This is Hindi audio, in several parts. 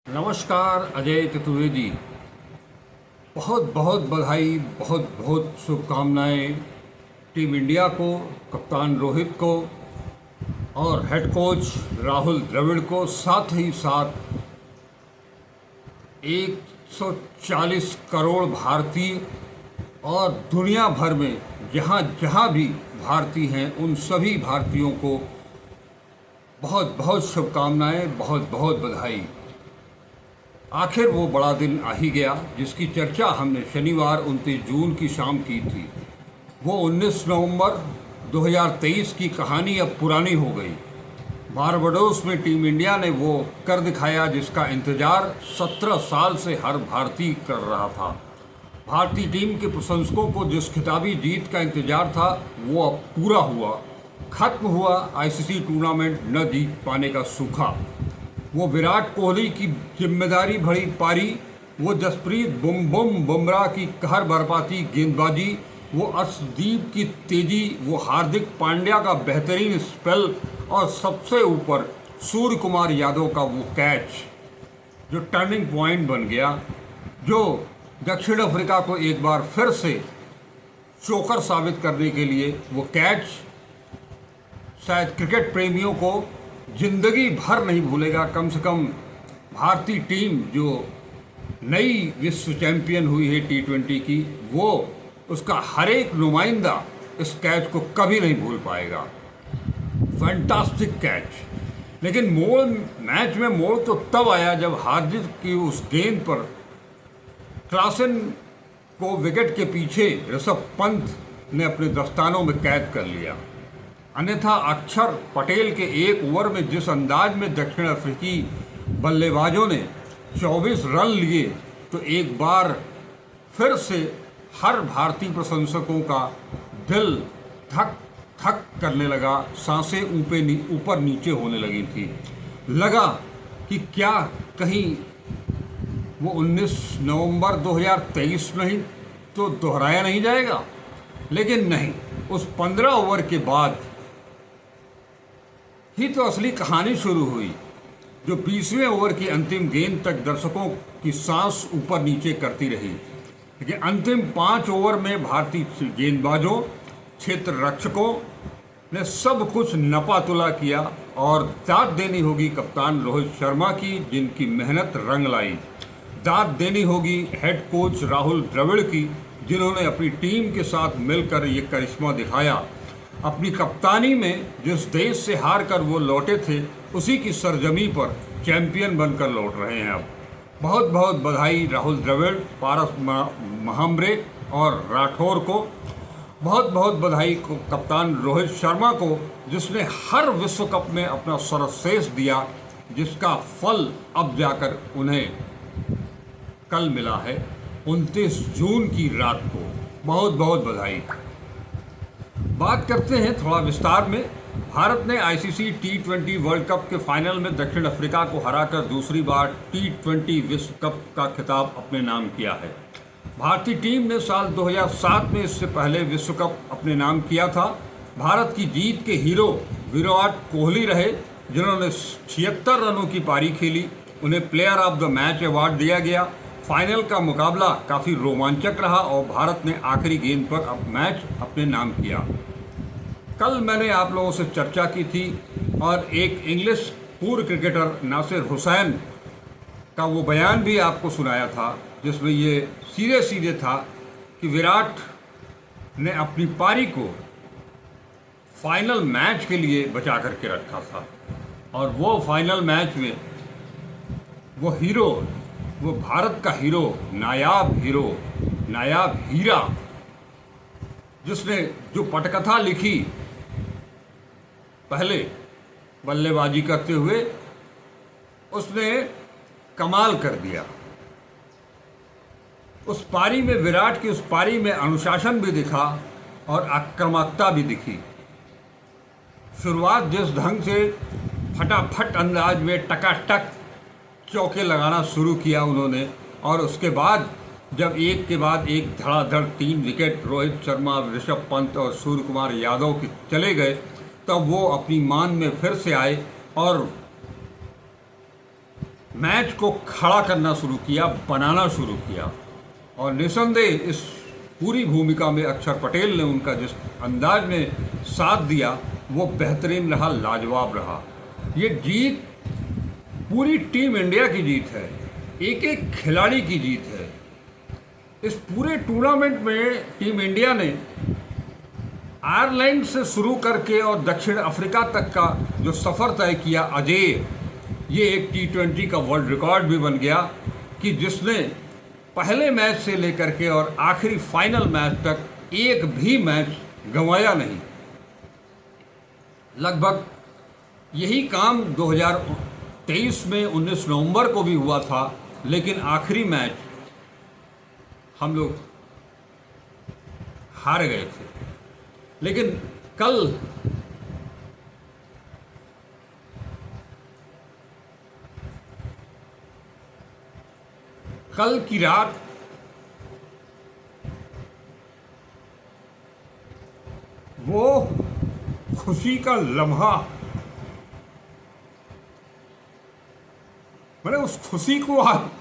नमस्कार अजय चतुर्वेदी। बहुत बहुत बधाई, बहुत बहुत शुभकामनाएं टीम इंडिया को, कप्तान रोहित को और हेड कोच राहुल द्रविड़ को। साथ ही साथ 140 करोड़ भारतीय और दुनिया भर में जहाँ जहाँ भी भारतीय हैं उन सभी भारतीयों को बहुत बहुत शुभकामनाएं, बहुत बहुत बधाई। आखिर वो बड़ा दिन आ ही गया जिसकी चर्चा हमने शनिवार 29 जून की शाम की थी। वो 19 नवंबर 2023 की कहानी अब पुरानी हो गई। बारबाडोस में टीम इंडिया ने वो कर दिखाया जिसका इंतजार 17 साल से हर भारतीय कर रहा था। भारतीय टीम के प्रशंसकों को जिस खिताबी जीत का इंतजार था वो अब पूरा हुआ। खत्म हुआ आईसीसी टूर्नामेंट न जीत पाने का सूखा। वो विराट कोहली की जिम्मेदारी भरी पारी, वो जसप्रीत बुमराह की कहर बरपाती गेंदबाजी, वो अर्शदीप की तेजी, वो हार्दिक पांड्या का बेहतरीन स्पेल और सबसे ऊपर सूर्य कुमार यादव का वो कैच जो टर्निंग पॉइंट बन गया, जो दक्षिण अफ्रीका को एक बार फिर से चोकर साबित करने के लिए वो कैच शायद क्रिकेट प्रेमियों को जिंदगी भर नहीं भूलेगा। कम से कम भारतीय टीम जो नई विश्व चैंपियन हुई है T20 की, वो उसका हर एक नुमाइंदा इस कैच को कभी नहीं भूल पाएगा। Fantastic catch. लेकिन मैच में मोड़ तो तब आया जब हार्दिक की उस गेंद पर क्लासन को विकेट के पीछे ऋषभ पंत ने अपने दस्तानों में कैद कर लिया। अन्यथा अक्षर पटेल के एक ओवर में जिस अंदाज में दक्षिण अफ्रीकी बल्लेबाजों ने 24 रन लिए तो एक बार फिर से हर भारतीय प्रशंसकों का दिल धक धक करने लगा, सांसें ऊपर नीचे होने लगी थी। लगा कि क्या कहीं वो 19 नवंबर 2023 नहीं तो दोहराया नहीं जाएगा। लेकिन नहीं, उस 15 ओवर के बाद ही तो असली कहानी शुरू हुई, जो 20वें ओवर की अंतिम गेंद तक दर्शकों की सांस ऊपर नीचे करती रही। लेकिन अंतिम 5 ओवर में भारतीय गेंदबाजों, क्षेत्र रक्षकों ने सब कुछ नपातुला किया और दाद देनी होगी कप्तान रोहित शर्मा की, जिनकी मेहनत रंग लाई। दाद देनी होगी हेड कोच राहुल द्रविड़ की, जिन्होंने अपनी टीम के साथ मिलकर ये करिश्मा दिखाया। अपनी कप्तानी में जिस देश से हार कर वो लौटे थे उसी की सरजमी पर चैंपियन बनकर लौट रहे हैं अब। बहुत बहुत बधाई राहुल द्रविड़, पारस महाम्रे और राठौर को। बहुत बहुत बधाई को कप्तान रोहित शर्मा को, जिसने हर विश्व कप में अपना सर्वश्रेष्ठ दिया, जिसका फल अब जाकर उन्हें कल मिला है 29 जून की रात को। बहुत बहुत बधाई। बात करते हैं थोड़ा विस्तार में। भारत ने आईसीसी T20 वर्ल्ड कप के फाइनल में दक्षिण अफ्रीका को हराकर दूसरी बार T20 विश्व कप का खिताब अपने नाम किया है। भारतीय टीम ने साल 2007 में इससे पहले विश्व कप अपने नाम किया था। भारत की जीत के हीरो विराट कोहली रहे, जिन्होंने 76 रनों की पारी खेली। उन्हें player of the match award दिया गया। फाइनल का मुकाबला काफ़ी रोमांचक रहा और भारत ने आखिरी गेंद पर अब मैच अपने नाम किया। कल मैंने आप लोगों से चर्चा की थी और एक इंग्लिश पूर्व क्रिकेटर नासिर हुसैन का वो बयान भी आपको सुनाया था, जिसमें ये सीधे सीधे था कि विराट ने अपनी पारी को फाइनल मैच के लिए बचा करके रखा था और वो फाइनल मैच में वो हीरो, वो भारत का हीरो, नायाब हीरा, जिसने जो पटकथा लिखी पहले बल्लेबाजी करते हुए, उसने कमाल कर दिया। उस पारी में, विराट की उस पारी में अनुशासन भी दिखा और आक्रामकता भी दिखी। शुरुआत जिस ढंग से फटाफट अंदाज में टकाटक चौके लगाना शुरू किया उन्होंने, और उसके बाद जब एक के बाद एक धड़ाधड़ 3 विकेट रोहित शर्मा, ऋषभ पंत और सूर्य कुमार यादव के चले गए, तब वो अपनी मान में फिर से आए और मैच को खड़ा करना शुरू किया, बनाना शुरू किया। और निसंदेह इस पूरी भूमिका में अक्षर पटेल ने उनका जिस अंदाज में साथ दिया वो बेहतरीन रहा, लाजवाब रहा। ये जीत पूरी टीम इंडिया की जीत है, एक एक खिलाड़ी की जीत है। इस पूरे टूर्नामेंट में टीम इंडिया ने आयरलैंड से शुरू करके और दक्षिण अफ्रीका तक का जो सफ़र तय किया, अजेय, ये एक T20 का वर्ल्ड रिकॉर्ड भी बन गया कि जिसने पहले मैच से लेकर के और आखिरी फाइनल मैच तक एक भी मैच गंवाया नहीं। लगभग यही काम 2023 में 19 नवंबर को भी हुआ था, लेकिन आखिरी मैच हम लोग हार गए थे। लेकिन कल की रात वो खुशी का लम्हा, मैंने उस खुशी को आप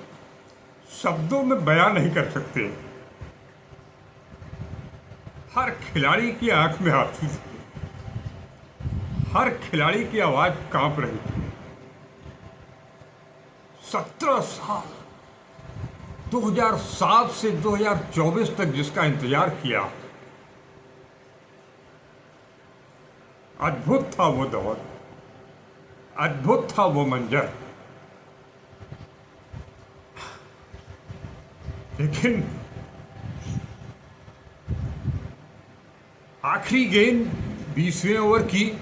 शब्दों में बयां नहीं कर सकते। हर खिलाड़ी की आंख में आंसू थे, हर खिलाड़ी की आवाज कांप रही थी। 17 साल 2007 से 2024 तक जिसका इंतजार किया, अद्भुत था वो दौर, अद्भुत था वो मंजर। लेकिन आखिरी गेंद 20वें ओवर की,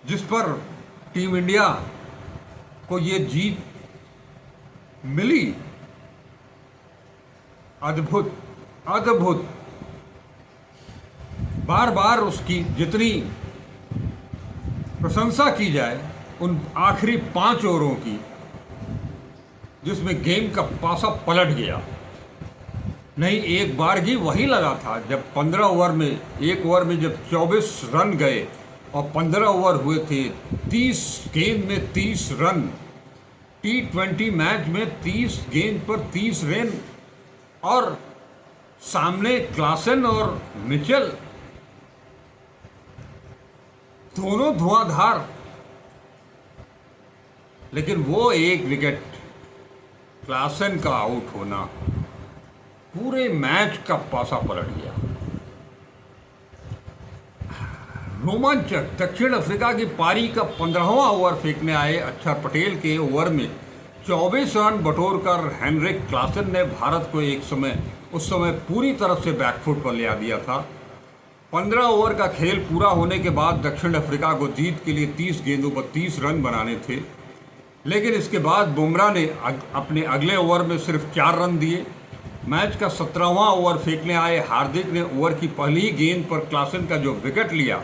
जिस पर टीम इंडिया को ये जीत मिली, अद्भुत अद्भुत। बार बार उसकी जितनी प्रशंसा की जाए उन आखिरी 5 ओवरों की, जिसमें गेम का पासा पलट गया। नहीं, एक बार ही वही लगा था जब 15 ओवर में, एक ओवर में जब 24 रन गए और 15 ओवर हुए थे, 30 गेंद में 30 रन। T20 मैच में 30 गेंद पर 30 रन, और सामने क्लासन और मिचेल दोनों धुआंधार। लेकिन वो एक विकेट क्लासन का आउट होना पूरे मैच का पासा पलट गया। रोमांचक। दक्षिण अफ्रीका की पारी का 15वां ओवर फेंकने आए अक्षर पटेल के ओवर में 24 रन बटोरकर हेनरिक क्लासन ने भारत को उस समय पूरी तरफ से बैकफुट पर ले आ दिया था। 15 ओवर का खेल पूरा होने के बाद दक्षिण अफ्रीका को जीत के लिए 30 गेंदों पर 30 रन बनाने थे, लेकिन इसके बाद बुमराह ने अपने अगले ओवर में सिर्फ 4 रन दिए। मैच का 17वां ओवर फेंकने आए हार्दिक ने ओवर की पहली गेंद पर क्लासन का जो विकेट लिया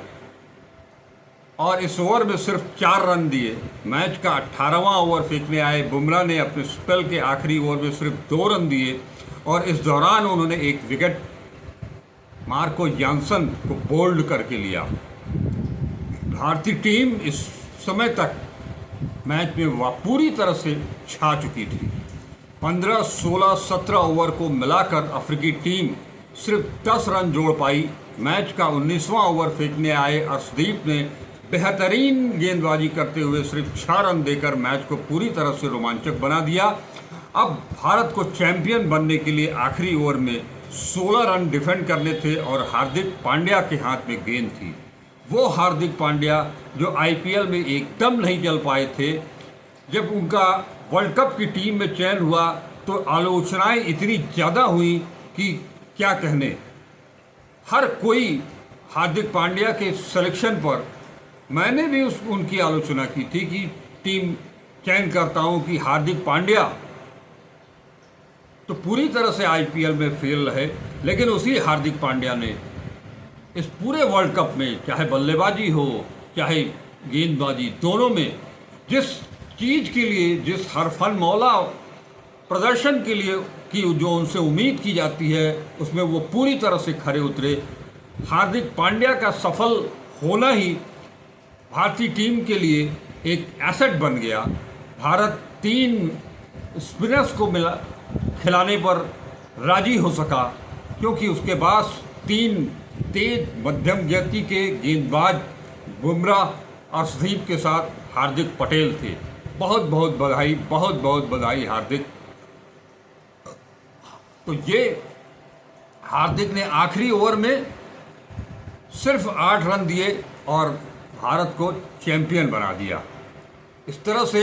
और इस ओवर में सिर्फ 4 रन दिए। मैच का 18वां ओवर फेंकने आए बुमराह ने अपने स्पेल के आखिरी ओवर में सिर्फ 2 रन दिए और इस दौरान उन्होंने एक विकेट मार्को जानसन को बोल्ड करके लिया। भारतीय टीम इस समय तक मैच में वह पूरी तरह से छा चुकी थी। 15, 16, 17 ओवर को मिलाकर अफ्रीकी टीम सिर्फ 10 रन जोड़ पाई। मैच का 19वां ओवर फेंकने आए अर्शदीप ने बेहतरीन गेंदबाजी करते हुए सिर्फ 6 रन देकर मैच को पूरी तरह से रोमांचक बना दिया। अब भारत को चैंपियन बनने के लिए आखिरी ओवर में 16 रन डिफेंड करने थे और हार्दिक पांड्या के हाथ में गेंद थी। वो हार्दिक पांड्या जो आईपीएल में एकदम नहीं चल पाए थे, जब उनका वर्ल्ड कप की टीम में चयन हुआ तो आलोचनाएं इतनी ज़्यादा हुई कि क्या कहने। हर कोई हार्दिक पांड्या के सिलेक्शन पर, मैंने भी उनकी आलोचना की थी कि टीम चयन करता हूं कि हार्दिक पांड्या तो पूरी तरह से आईपीएल में फेल रहे, लेकिन उसी हार्दिक पांड्या ने इस पूरे वर्ल्ड कप में, चाहे बल्लेबाजी हो चाहे गेंदबाजी, दोनों में जिस चीज़ के लिए, जिस हरफन मौला प्रदर्शन के लिए की जो उनसे उम्मीद की जाती है, उसमें वो पूरी तरह से खरे उतरे। हार्दिक पांड्या का सफल होना ही भारतीय टीम के लिए एक एसेट बन गया। भारत 3 स्पिनर्स को खिलाने पर राजी हो सका, क्योंकि उसके पास 3 तेज मध्यम गति के गेंदबाज बुमराह और अर्शदीप के साथ हार्दिक पटेल थे। बहुत बहुत बधाई, बहुत बहुत बधाई हार्दिक। तो ये हार्दिक ने आखिरी ओवर में सिर्फ 8 रन दिए और भारत को चैंपियन बना दिया। इस तरह से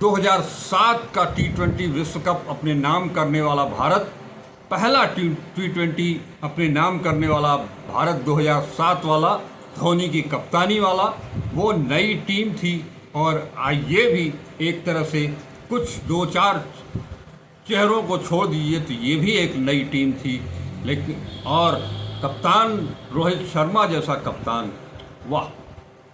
2007 का T20 विश्व कप अपने नाम करने वाला भारत, पहला T20 अपने नाम करने वाला भारत 2007 वाला, धोनी की कप्तानी वाला, वो नई टीम थी। और ये भी एक तरह से कुछ 2-4 चेहरों को छोड़ दीजिए तो ये भी एक नई टीम थी। लेकिन और कप्तान रोहित शर्मा जैसा कप्तान, वाह,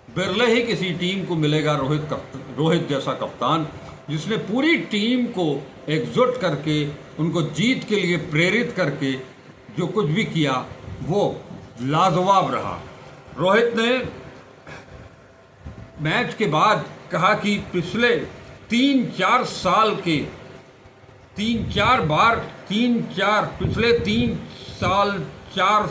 बिरले ही किसी टीम को मिलेगा रोहित जैसा कप्तान, जिसने पूरी टीम को एकजुट करके उनको जीत के लिए प्रेरित करके जो कुछ भी किया वो लाजवाब रहा। रोहित ने मैच के बाद कहा कि पिछले 3-4 साल के 4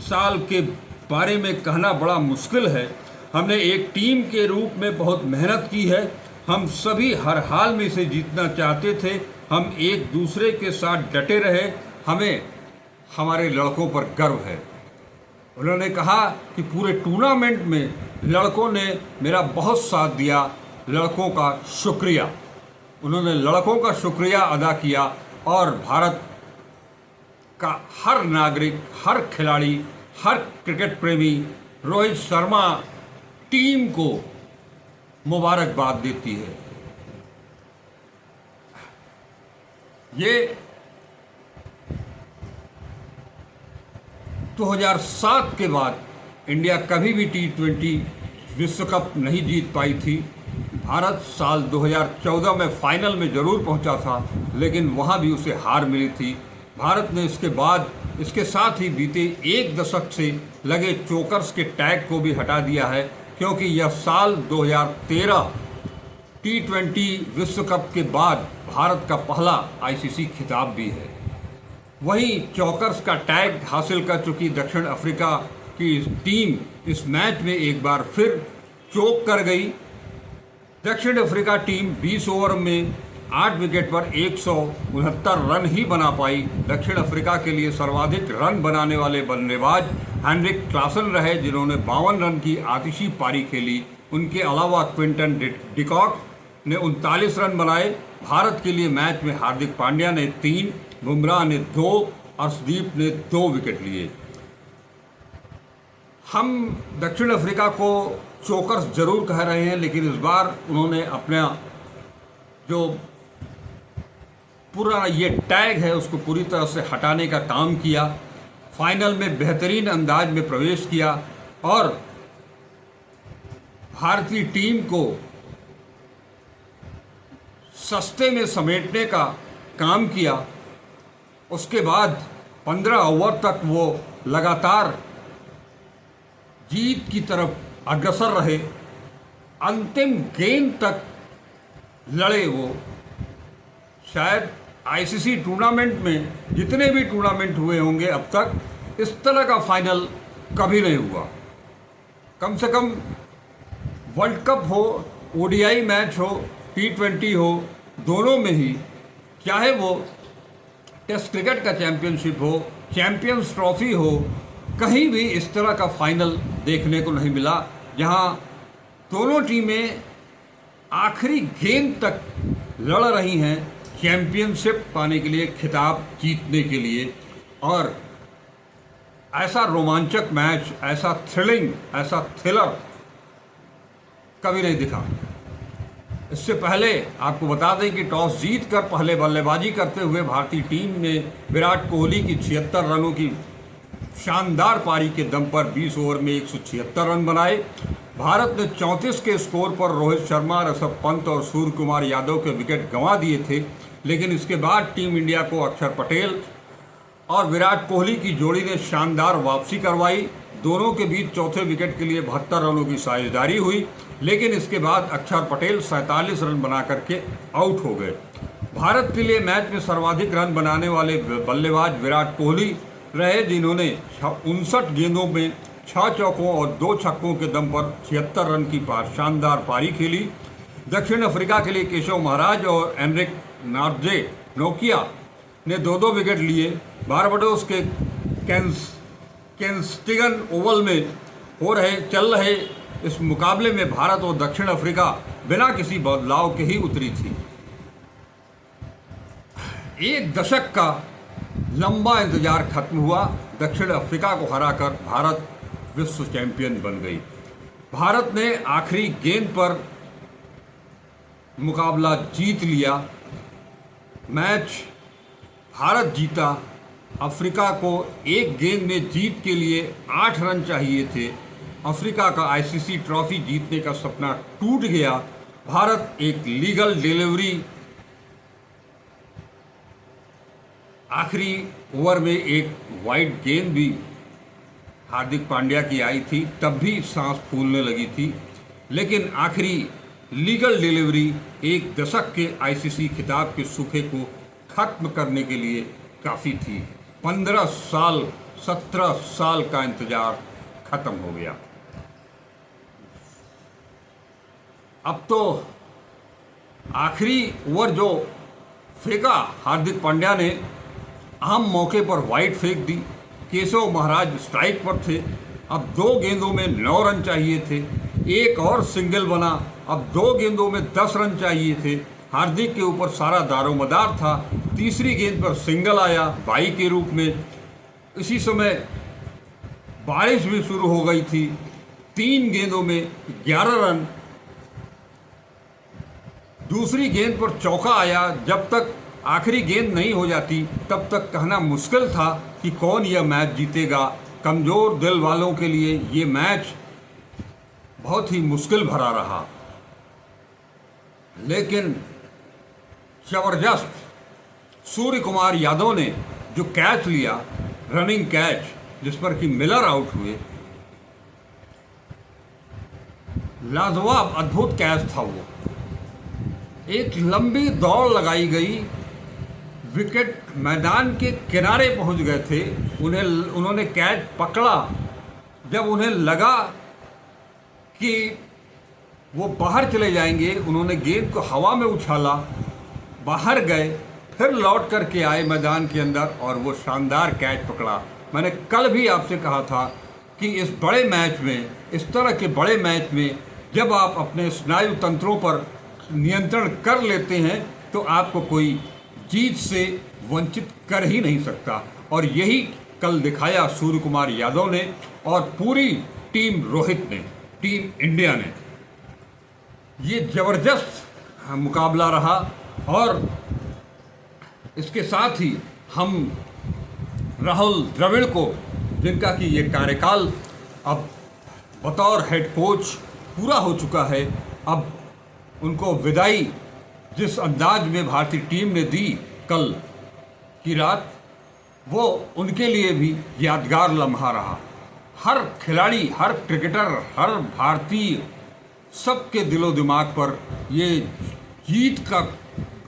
साल के बारे में कहना बड़ा मुश्किल है। हमने एक टीम के रूप में बहुत मेहनत की है। हम सभी हर हाल में इसे जीतना चाहते थे। हम एक दूसरे के साथ डटे रहे। हमें हमारे लड़कों पर गर्व है। उन्होंने कहा कि पूरे टूर्नामेंट में लड़कों ने मेरा बहुत साथ दिया। लड़कों का शुक्रिया। उन्होंने लड़कों का शुक्रिया अदा किया और भारत का हर नागरिक, हर खिलाड़ी, हर क्रिकेट प्रेमी रोहित शर्मा टीम को मुबारकबाद देती है। ये 2007 के बाद इंडिया कभी भी T20 विश्व कप नहीं जीत पाई थी। भारत साल 2014 में फाइनल में ज़रूर पहुंचा था, लेकिन वहां भी उसे हार मिली थी। भारत ने इसके साथ ही बीते 1 दशक से लगे चोकर्स के टैग को भी हटा दिया है, क्योंकि यह साल 2013 T20 विश्व कप के बाद भारत का पहला ICC खिताब भी है। वहीं चौकर्स का टैग हासिल कर चुकी दक्षिण अफ्रीका की टीम इस मैच में एक बार फिर चोक कर गई। दक्षिण अफ्रीका टीम 20 ओवर में 8 विकेट पर 169 रन ही बना पाई। दक्षिण अफ्रीका के लिए सर्वाधिक रन बनाने वाले बल्लेबाज हेनरिक क्लासन रहे, जिन्होंने 52 रन की आतिशी पारी खेली। उनके अलावा क्विंटन डिकॉक ने 39 रन बनाए। भारत के लिए मैच में हार्दिक पांड्या ने 3, बुमराह ने 2, अर्शदीप ने 2 विकेट लिए। हम दक्षिण अफ्रीका को चोकर्स जरूर कह रहे हैं, लेकिन इस बार उन्होंने अपना जो पूरा ये टैग है उसको पूरी तरह से हटाने का काम किया। फाइनल में बेहतरीन अंदाज में प्रवेश किया और भारतीय टीम को सस्ते में समेटने का काम किया। उसके बाद 15 ओवर तक वो लगातार जीत की तरफ अग्रसर रहे। अंतिम गेंद तक लड़े वो। शायद ICC टूर्नामेंट में जितने भी टूर्नामेंट हुए होंगे अब तक इस तरह का फाइनल कभी नहीं हुआ। कम से कम वर्ल्ड कप हो, ODI मैच हो, T20 हो, दोनों में ही, चाहे वो टेस्ट क्रिकेट का चैंपियनशिप हो, चैंपियंस ट्रॉफी हो, कहीं भी इस तरह का फाइनल देखने को नहीं मिला, जहां दोनों टीमें आखिरी गेंद तक लड़ रही हैं चैंपियनशिप पाने के लिए, खिताब जीतने के लिए। और ऐसा रोमांचक मैच, ऐसा थ्रिलिंग, ऐसा थ्रिलर कभी नहीं दिखा। इससे पहले आपको बता दें कि टॉस जीतकर पहले बल्लेबाजी करते हुए भारतीय टीम ने विराट कोहली की 76 रनों की शानदार पारी के दम पर 20 ओवर में 176 रन बनाए। भारत ने 34 के स्कोर पर रोहित शर्मा, ऋषभ पंत और सूर्य कुमार यादव के विकेट गंवा दिए थे, लेकिन इसके बाद टीम इंडिया को अक्षर पटेल और विराट कोहली की जोड़ी ने शानदार वापसी करवाई। दोनों के बीच चौथे विकेट के लिए 72 रनों की साझेदारी हुई, लेकिन इसके बाद अक्षर पटेल 47 रन बना करके आउट हो गए। भारत के लिए मैच में सर्वाधिक रन बनाने वाले बल्लेबाज विराट कोहली रहे, जिन्होंने 59 गेंदों में 6 चौकों और 2 छक्कों के दम पर 76 रन की शानदार पारी खेली। दक्षिण अफ्रीका के लिए केशव महाराज और एनरिक नोकिया ने 2-2 विकेट लिए। बारबाडोस के केंस्टिगन ओवल में चल रहे इस मुकाबले में भारत और दक्षिण अफ्रीका बिना किसी बदलाव के ही उतरी थी। एक दशक का लंबा इंतजार खत्म हुआ। दक्षिण अफ्रीका को हराकर भारत विश्व चैंपियन बन गई। भारत ने आखिरी गेंद पर मुकाबला जीत लिया। मैच भारत जीता। अफ्रीका को एक गेंद में जीत के लिए 8 रन चाहिए थे। अफ्रीका का आईसीसी ट्रॉफी जीतने का सपना टूट गया। भारत एक लीगल डिलीवरी आखिरी ओवर में एक वाइड गेंद भी हार्दिक पांड्या की आई थी, तब भी सांस फूलने लगी थी, लेकिन आखिरी लीगल डिलीवरी एक दशक के आईसीसी खिताब के सूखे को खत्म करने के लिए काफ़ी थी। 15 साल 17 साल का इंतजार खत्म हो गया। अब तो आखिरी ओवर जो फेंका हार्दिक पांड्या ने, अहम मौके पर वाइड फेंक दी। केशव महाराज स्ट्राइक पर थे। अब 2 गेंदों में 9 रन चाहिए थे। एक और सिंगल बना। अब 2 गेंदों में 10 रन चाहिए थे। हार्दिक के ऊपर सारा दारोमदार था। तीसरी गेंद पर सिंगल आया बाई के रूप में। इसी समय बारिश भी शुरू हो गई थी। 3 गेंदों में 11 रन। दूसरी गेंद पर चौका आया। जब तक आखिरी गेंद नहीं हो जाती तब तक कहना मुश्किल था कि कौन यह मैच जीतेगा। कमज़ोर दिल वालों के लिए ये मैच बहुत ही मुश्किल भरा रहा, लेकिन ज़बरदस्त सूर्य कुमार यादव ने जो कैच लिया, रनिंग कैच, जिस पर कि मिलर आउट हुए, लाजवाब अद्भुत कैच था वो। एक लंबी दौड़ लगाई गई। विकेट मैदान के किनारे पहुंच गए थे। उन्होंने कैच पकड़ा। जब उन्हें लगा कि वो बाहर चले जाएंगे, उन्होंने गेंद को हवा में उछाला, बाहर गए, फिर लौट करके आए मैदान के अंदर और वो शानदार कैच पकड़ा। मैंने कल भी आपसे कहा था कि इस बड़े मैच में, इस तरह के बड़े मैच में जब आप अपने स्नायु तंत्रों पर नियंत्रण कर लेते हैं तो आपको कोई जीत से वंचित कर ही नहीं सकता। और यही कल दिखाया सूर्य कुमार यादव ने और पूरी टीम रोहित ने, टीम इंडिया ने। ये ज़बरदस्त मुकाबला रहा। और इसके साथ ही हम राहुल द्रविड़ को, जिनका कि ये कार्यकाल अब बतौर हेड कोच पूरा हो चुका है, अब उनको विदाई जिस अंदाज में भारतीय टीम ने दी कल की रात, वो उनके लिए भी यादगार लम्हा रहा। हर खिलाड़ी, हर क्रिकेटर, हर भारतीय, सबके दिलो दिमाग पर ये जीत का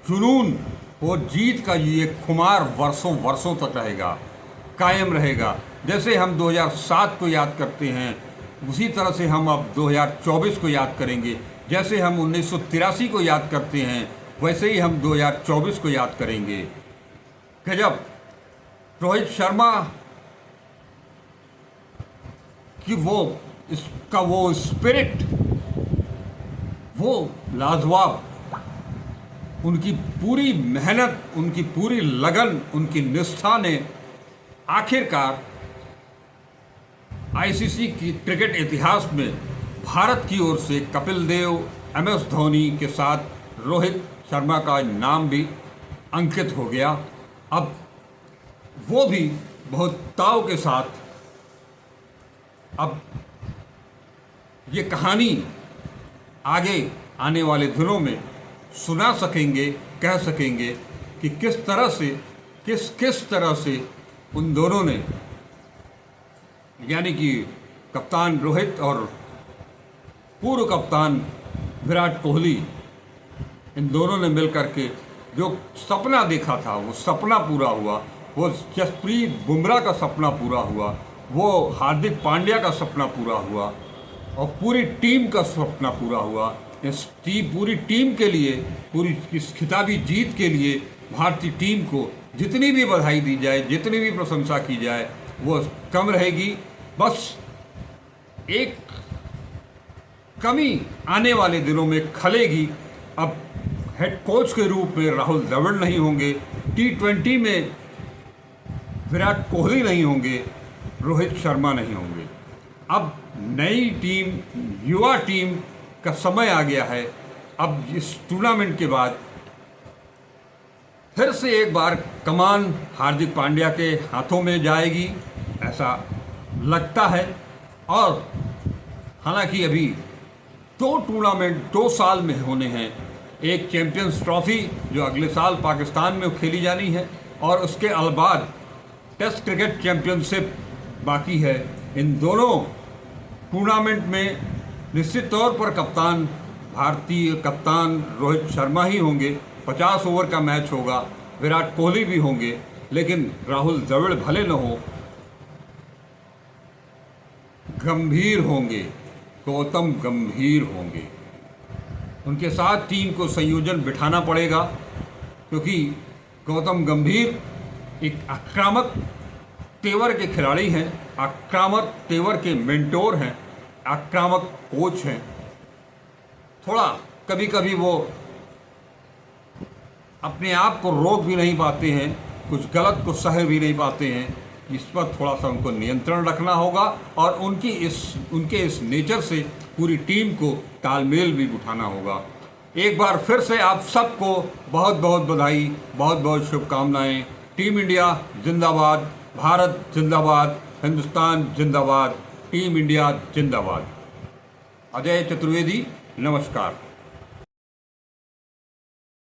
जुनून और जीत का ये खुमार वर्षों वर्षों तक रहेगा, कायम रहेगा। जैसे हम 2007 को याद करते हैं, उसी तरह से हम अब 2024 को याद करेंगे। जैसे हम 1983 को याद करते हैं, वैसे ही हम 2024 को याद करेंगे। गजब, रोहित शर्मा कि इसका वो स्पिरिट, वो लाजवाब, उनकी पूरी मेहनत, उनकी पूरी लगन, उनकी निष्ठा ने आखिरकार आईसीसी की क्रिकेट इतिहास में भारत की ओर से कपिल देव, एमएस धोनी के साथ रोहित शर्मा का नाम भी अंकित हो गया। अब वो भी बहुत ताव के साथ अब ये कहानी आगे आने वाले दिनों में सुना सकेंगे, कह सकेंगे कि किस तरह से उन दोनों ने, यानी कि कप्तान रोहित और पूर्व कप्तान विराट कोहली, इन दोनों ने मिलकर के जो सपना देखा था वो सपना पूरा हुआ। वो जसप्रीत बुमराह का सपना पूरा हुआ, वो हार्दिक पांड्या का सपना पूरा हुआ और पूरी टीम का सपना पूरा हुआ। पूरी टीम के लिए, पूरी इस खिताबी जीत के लिए भारतीय टीम को जितनी भी बधाई दी जाए, जितनी भी प्रशंसा की जाए, वो कम रहेगी। बस एक कमी आने वाले दिनों में खलेगी। अब हेड कोच के रूप में राहुल द्रविड़ नहीं होंगे, T20 में विराट कोहली नहीं होंगे, रोहित शर्मा नहीं होंगे। अब नई टीम, युवा टीम का समय आ गया है। अब इस टूर्नामेंट के बाद फिर से एक बार कमान हार्दिक पांड्या के हाथों में जाएगी, ऐसा लगता है। और हालांकि अभी 2 टूर्नामेंट 2 साल में होने हैं। एक चैंपियंस ट्रॉफी जो अगले साल पाकिस्तान में खेली जानी है, और उसके बाद टेस्ट क्रिकेट चैंपियनशिप बाकी है। इन दोनों टूर्नामेंट में निश्चित तौर पर कप्तान, भारतीय कप्तान रोहित शर्मा ही होंगे। 50 ओवर का मैच होगा, विराट कोहली भी होंगे, लेकिन राहुल द्रविड़ भले न हो, गंभीर होंगे, गौतम गंभीर होंगे। उनके साथ टीम को संयोजन बिठाना पड़ेगा, क्योंकि गौतम गंभीर एक आक्रामक तेवर के खिलाड़ी हैं, आक्रामक तेवर के मेंटोर हैं, आक्रामक कोच हैं। थोड़ा कभी कभी वो अपने आप को रोक भी नहीं पाते हैं, कुछ गलत को सह भी नहीं पाते हैं। इस पर थोड़ा सा उनको नियंत्रण रखना होगा, और उनके इस नेचर से पूरी टीम को तालमेल भी बिठाना होगा। एक बार फिर से आप सबको बहुत बहुत बधाई, बहुत बहुत शुभकामनाएं। टीम इंडिया जिंदाबाद, भारत जिंदाबाद, हिंदुस्तान जिंदाबाद, टीम इंडिया जिंदाबाद। अजय चतुर्वेदी, नमस्कार।